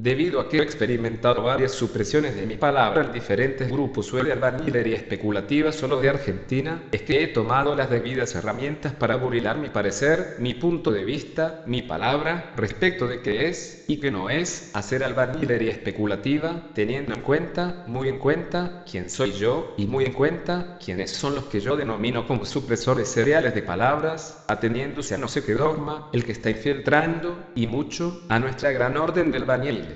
Debido a que he experimentado varias supresiones de mi palabra en diferentes grupos de albañilería especulativa solo de Argentina, es que he tomado las debidas herramientas para burilar mi parecer, mi punto de vista, mi palabra, respecto de qué es, y qué no es, hacer albañilería especulativa, teniendo en cuenta, muy en cuenta, quién soy yo, y muy en cuenta, quiénes son los que yo denomino como supresores seriales de palabras, ateniéndose a no sé qué dogma, el que está infiltrando, y mucho, a nuestra gran orden de albañiles.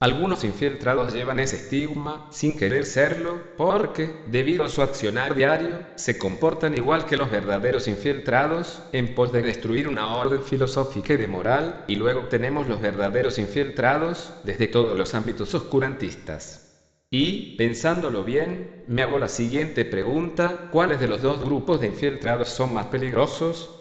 Algunos infiltrados llevan ese estigma, sin querer serlo, porque, debido a su accionar diario, se comportan igual que los verdaderos infiltrados, en pos de destruir una orden filosófica y de moral, y luego tenemos los verdaderos infiltrados, desde todos los ámbitos oscurantistas. Y, pensándolo bien, me hago la siguiente pregunta: ¿cuáles de los dos grupos de infiltrados son más peligrosos?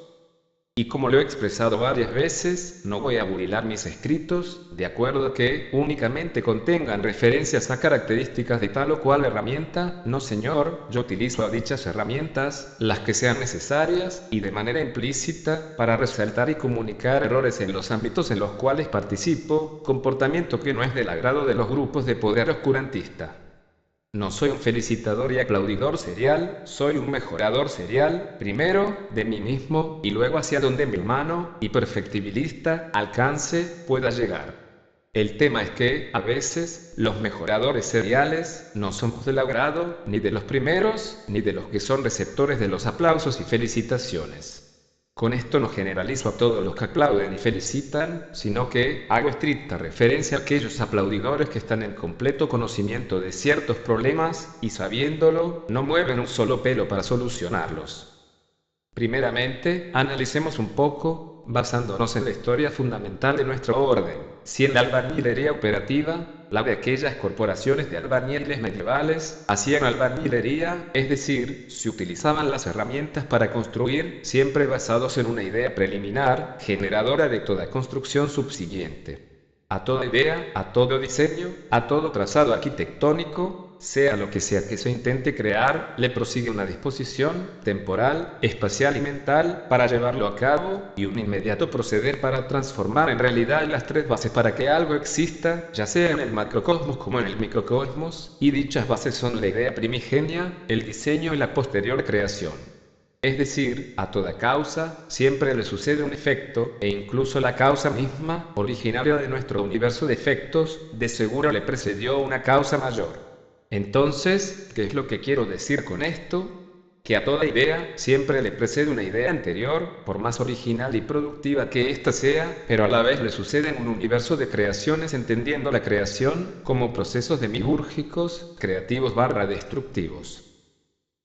Y como lo he expresado varias veces, no voy a burilar mis escritos, de acuerdo a que únicamente contengan referencias a características de tal o cual herramienta. No señor, yo utilizo a dichas herramientas, las que sean necesarias, y de manera implícita, para resaltar y comunicar errores en los ámbitos en los cuales participo, comportamiento que no es del agrado de los grupos de poder oscurantista. No soy un felicitador y aplaudidor serial, soy un mejorador serial, primero, de mí mismo, y luego hacia donde mi humano, y perfectibilista, alcance, pueda llegar. El tema es que, a veces, los mejoradores seriales, no somos del agrado, ni de los primeros, ni de los que son receptores de los aplausos y felicitaciones. Con esto no generalizo a todos los que aplauden y felicitan, sino que hago estricta referencia a aquellos aplaudidores que están en completo conocimiento de ciertos problemas, y sabiéndolo, no mueven un solo pelo para solucionarlos. Primeramente, analicemos un poco, basándonos en la historia fundamental de nuestra orden, si en la albañilería operativa, la de aquellas corporaciones de albañiles medievales, hacían albañilería, es decir, se utilizaban las herramientas para construir, siempre basados en una idea preliminar, generadora de toda construcción subsiguiente. A toda idea, a todo diseño, a todo trazado arquitectónico, sea lo que sea que se intente crear, le prosigue una disposición temporal, espacial y mental para llevarlo a cabo, y un inmediato proceder para transformar en realidad las tres bases para que algo exista, ya sea en el macrocosmos como en el microcosmos, y dichas bases son la idea primigenia, el diseño y la posterior creación. Es decir, a toda causa, siempre le sucede un efecto, e incluso la causa misma, originaria de nuestro universo de efectos, de seguro le precedió una causa mayor. Entonces, ¿qué es lo que quiero decir con esto? Que a toda idea, siempre le precede una idea anterior, por más original y productiva que ésta sea, pero a la vez le sucede en un universo de creaciones, entendiendo la creación como procesos demigúrgicos, creativos barra destructivos.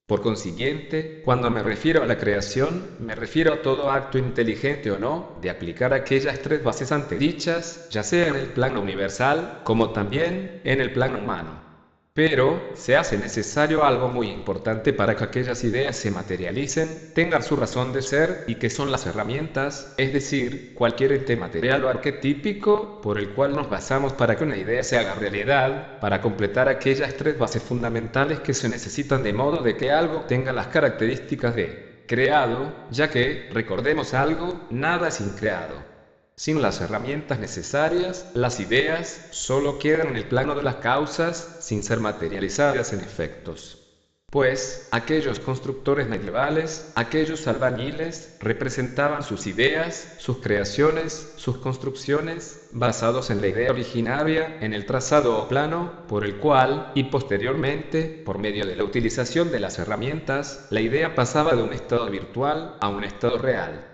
Por consiguiente, cuando me refiero a la creación, me refiero a todo acto inteligente o no, de aplicar aquellas tres bases antedichas, ya sea en el plano universal, como también en el plano humano. Pero, se hace necesario algo muy importante para que aquellas ideas se materialicen, tengan su razón de ser, y que son las herramientas, es decir, cualquier ente material o arquetípico, por el cual nos basamos para que una idea se haga realidad, para completar aquellas tres bases fundamentales que se necesitan de modo de que algo tenga las características de creado, ya que, recordemos algo, nada es increado. Sin las herramientas necesarias, las ideas solo quedan en el plano de las causas, sin ser materializadas en efectos. Pues, aquellos constructores medievales, aquellos albañiles, representaban sus ideas, sus creaciones, sus construcciones, basados en la idea originaria, en el trazado o plano, por el cual, y posteriormente, por medio de la utilización de las herramientas, la idea pasaba de un estado virtual a un estado real.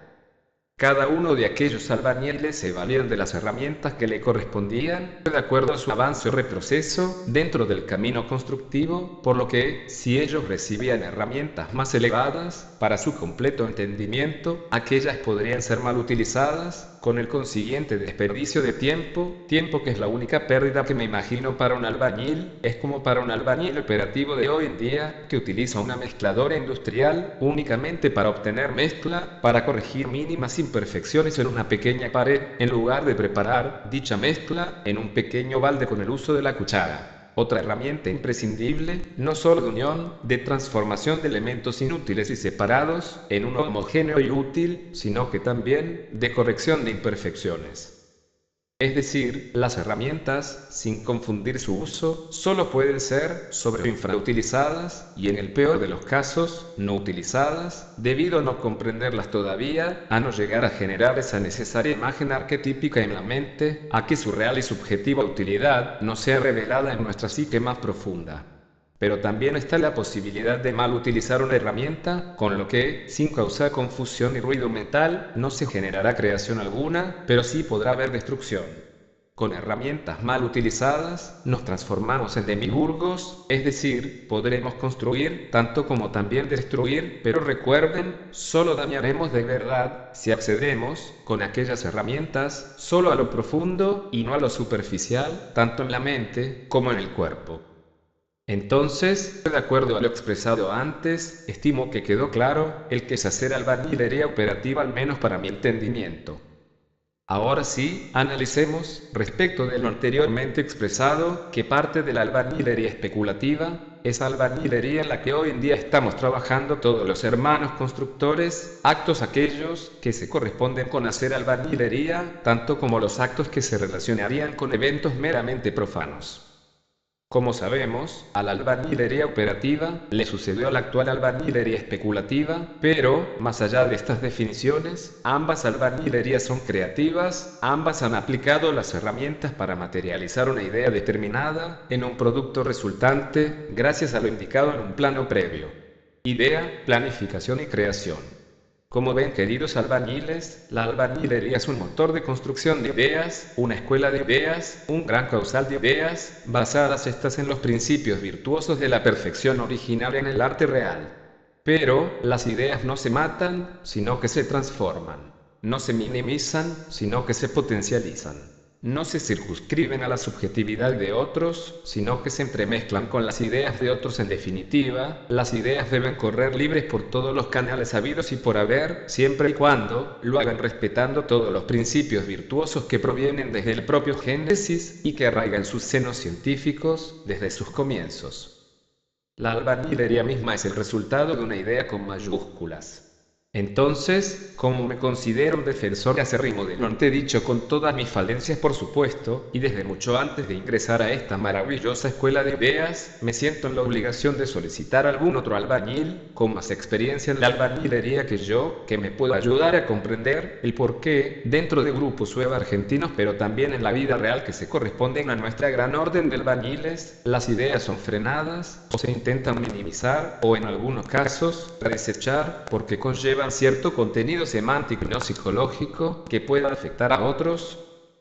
Cada uno de aquellos albañiles se valían de las herramientas que le correspondían, de acuerdo a su avance o retroceso, dentro del camino constructivo, por lo que, si ellos recibían herramientas más elevadas, para su completo entendimiento, aquellas podrían ser mal utilizadas, con el consiguiente desperdicio de tiempo que es la única pérdida que me imagino para un albañil, es como para un albañil operativo de hoy en día, que utiliza una mezcladora industrial, únicamente para obtener mezcla, para corregir mínimas imperfecciones en una pequeña pared, en lugar de preparar dicha mezcla en un pequeño balde con el uso de la cuchara. Otra herramienta imprescindible, no solo de unión, de transformación de elementos inútiles y separados, en uno homogéneo y útil, sino que también, de corrección de imperfecciones. Es decir, las herramientas, sin confundir su uso, solo pueden ser sobre infrautilizadas, y en el peor de los casos, no utilizadas, debido a no comprenderlas todavía, a no llegar a generar esa necesaria imagen arquetípica en la mente, a que su real y subjetiva utilidad no sea revelada en nuestra psique más profunda. Pero también está la posibilidad de mal utilizar una herramienta, con lo que, sin causar confusión y ruido mental, no se generará creación alguna, pero sí podrá haber destrucción. Con herramientas mal utilizadas, nos transformamos en demiurgos, es decir, podremos construir, tanto como también destruir, pero recuerden, solo dañaremos de verdad, si accedemos, con aquellas herramientas, solo a lo profundo, y no a lo superficial, tanto en la mente, como en el cuerpo. Entonces, de acuerdo a lo expresado antes, estimo que quedó claro el que es hacer albañilería operativa al menos para mi entendimiento. Ahora sí, analicemos, respecto de lo anteriormente expresado, que parte de la albañilería especulativa, esa albañilería en la que hoy en día estamos trabajando todos los hermanos constructores, actos aquellos que se corresponden con hacer albañilería, tanto como los actos que se relacionarían con eventos meramente profanos. Como sabemos, a la albañilería operativa le sucedió a la actual albañilería especulativa, pero, más allá de estas definiciones, ambas albañilerías son creativas, ambas han aplicado las herramientas para materializar una idea determinada en un producto resultante, gracias a lo indicado en un plano previo. Idea, planificación y creación. Como ven, queridos albañiles, la albañilería es un motor de construcción de ideas, una escuela de ideas, un gran causal de ideas, basadas estas en los principios virtuosos de la perfección original en el arte real. Pero, las ideas no se matan, sino que se transforman. No se minimizan, sino que se potencializan. No se circunscriben a la subjetividad de otros, sino que se entremezclan con las ideas de otros. En definitiva, las ideas deben correr libres por todos los canales habidos y por haber, siempre y cuando lo hagan respetando todos los principios virtuosos que provienen desde el propio Génesis y que arraigan sus senos científicos desde sus comienzos. La albañilería misma es el resultado de una idea con mayúsculas. Entonces, como me considero un defensor acérrimo de lo antedicho con todas mis falencias por supuesto, y desde mucho antes de ingresar a esta maravillosa escuela de ideas, me siento en la obligación de solicitar a algún otro albañil, con más experiencia en la albañilería que yo, que me pueda ayudar a comprender el porqué, dentro de grupos web argentinos pero también en la vida real que se corresponden a nuestra gran orden de albañiles, las ideas son frenadas, o se intentan minimizar, o en algunos casos, desechar, porque conllevan cierto contenido semántico y no psicológico que pueda afectar a otros.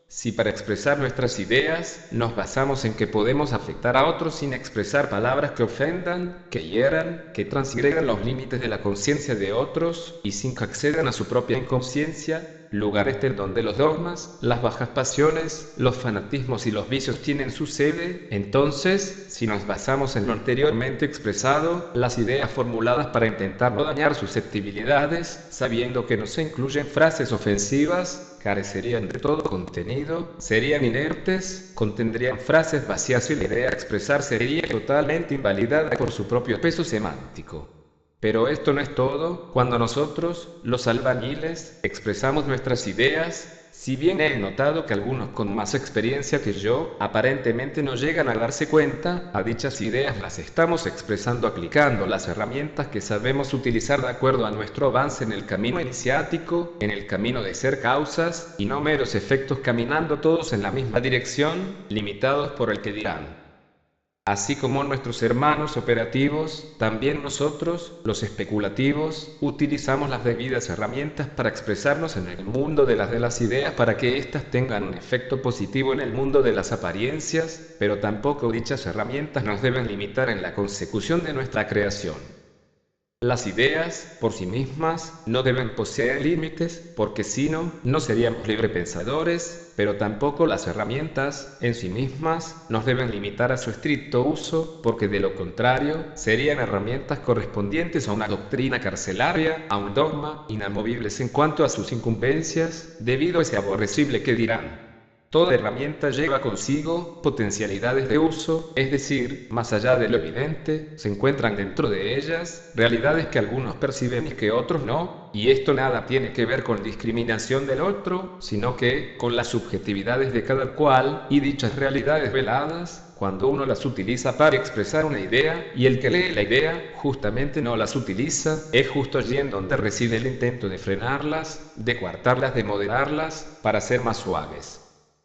Si para expresar nuestras ideas nos basamos en que podemos afectar a otros sin expresar palabras que ofendan, que hieran, que transgredan los límites de la conciencia de otros, y sin que accedan a su propia inconsciencia, lugar este en donde los dogmas, las bajas pasiones, los fanatismos y los vicios tienen su sede, entonces, si nos basamos en lo anteriormente expresado, las ideas formuladas para intentar no dañar susceptibilidades, sabiendo que no se incluyen frases ofensivas, carecerían de todo contenido, serían inertes, contendrían frases vacías y la idea a expresar sería totalmente invalidada por su propio peso semántico. Pero esto no es todo. Cuando nosotros, los albañiles, expresamos nuestras ideas, si bien he notado que algunos con más experiencia que yo, aparentemente no llegan a darse cuenta, a dichas ideas las estamos expresando aplicando las herramientas que sabemos utilizar de acuerdo a nuestro avance en el camino iniciático, en el camino de ser causas, y no meros efectos caminando todos en la misma dirección, limitados por el que dirán. Así como nuestros hermanos operativos, también nosotros, los especulativos, utilizamos las debidas herramientas para expresarnos en el mundo de las ideas para que éstas tengan un efecto positivo en el mundo de las apariencias, pero tampoco dichas herramientas nos deben limitar en la consecución de nuestra creación. Las ideas, por sí mismas, no deben poseer límites, porque si no, no seríamos librepensadores, pero tampoco las herramientas, en sí mismas, nos deben limitar a su estricto uso, porque de lo contrario, serían herramientas correspondientes a una doctrina carcelaria, a un dogma, inamovibles en cuanto a sus incumbencias, debido a ese aborrecible que dirán. Toda herramienta lleva consigo potencialidades de uso, es decir, más allá de lo evidente, se encuentran dentro de ellas realidades que algunos perciben y que otros no, y esto nada tiene que ver con discriminación del otro, sino que con las subjetividades de cada cual, y dichas realidades veladas, cuando uno las utiliza para expresar una idea, y el que lee la idea, justamente no las utiliza, es justo allí en donde reside el intento de frenarlas, de coartarlas, de moderarlas, para ser más suaves.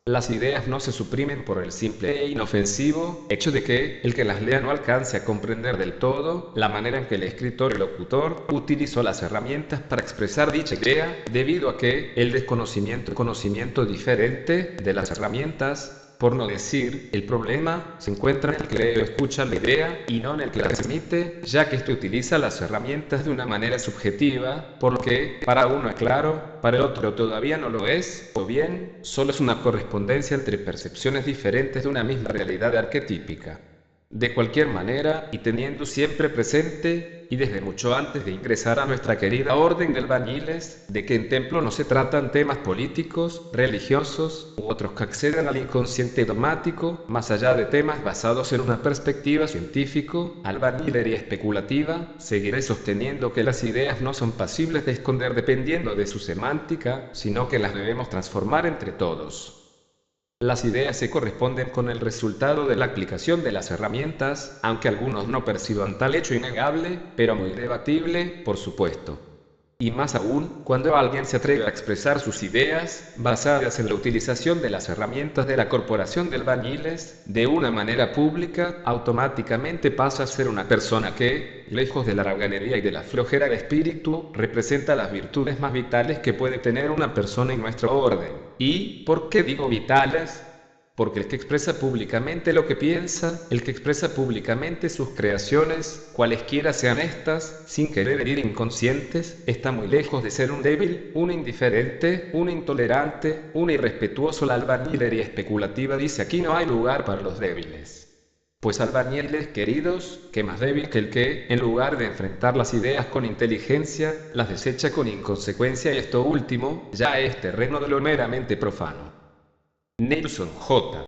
Las ideas no se suprimen por el simple e inofensivo hecho de que el que las lea no alcance a comprender del todo la manera en que el escritor y locutor utilizó las herramientas para expresar dicha idea, debido a que el conocimiento diferente de las herramientas, por no decir, el problema, se encuentra en el que lee o escucha la idea, y no en el que la transmite, ya que éste utiliza las herramientas de una manera subjetiva, por lo que, para uno es claro, para el otro todavía no lo es, o bien, solo es una correspondencia entre percepciones diferentes de una misma realidad arquetípica. De cualquier manera, y teniendo siempre presente, y desde mucho antes de ingresar a nuestra querida Orden de Albañiles, de que en templo no se tratan temas políticos, religiosos, u otros que accedan al inconsciente dogmático, más allá de temas basados en una perspectiva científico, albañilería y especulativa, seguiré sosteniendo que las ideas no son pasibles de esconder dependiendo de su semántica, sino que las debemos transformar entre todos. Las ideas se corresponden con el resultado de la aplicación de las herramientas, aunque algunos no perciban tal hecho innegable, pero muy debatible, por supuesto. Y más aún, cuando alguien se atreve a expresar sus ideas, basadas en la utilización de las herramientas de la Corporación de Albañiles, de una manera pública, automáticamente pasa a ser una persona que, lejos de la haraganería y de la flojera de espíritu, representa las virtudes más vitales que puede tener una persona en nuestro orden. ¿Y por qué digo vitales? Porque el que expresa públicamente lo que piensa, el que expresa públicamente sus creaciones, cualesquiera sean estas, sin querer herir inconscientes, está muy lejos de ser un débil, un indiferente, un intolerante, un irrespetuoso. La albañilería especulativa dice: aquí no hay lugar para los débiles. Pues albañiles queridos, ¿qué más débil que el que, en lugar de enfrentar las ideas con inteligencia, las desecha con inconsecuencia? Y esto último, ya es terreno de lo meramente profano. Nelson J.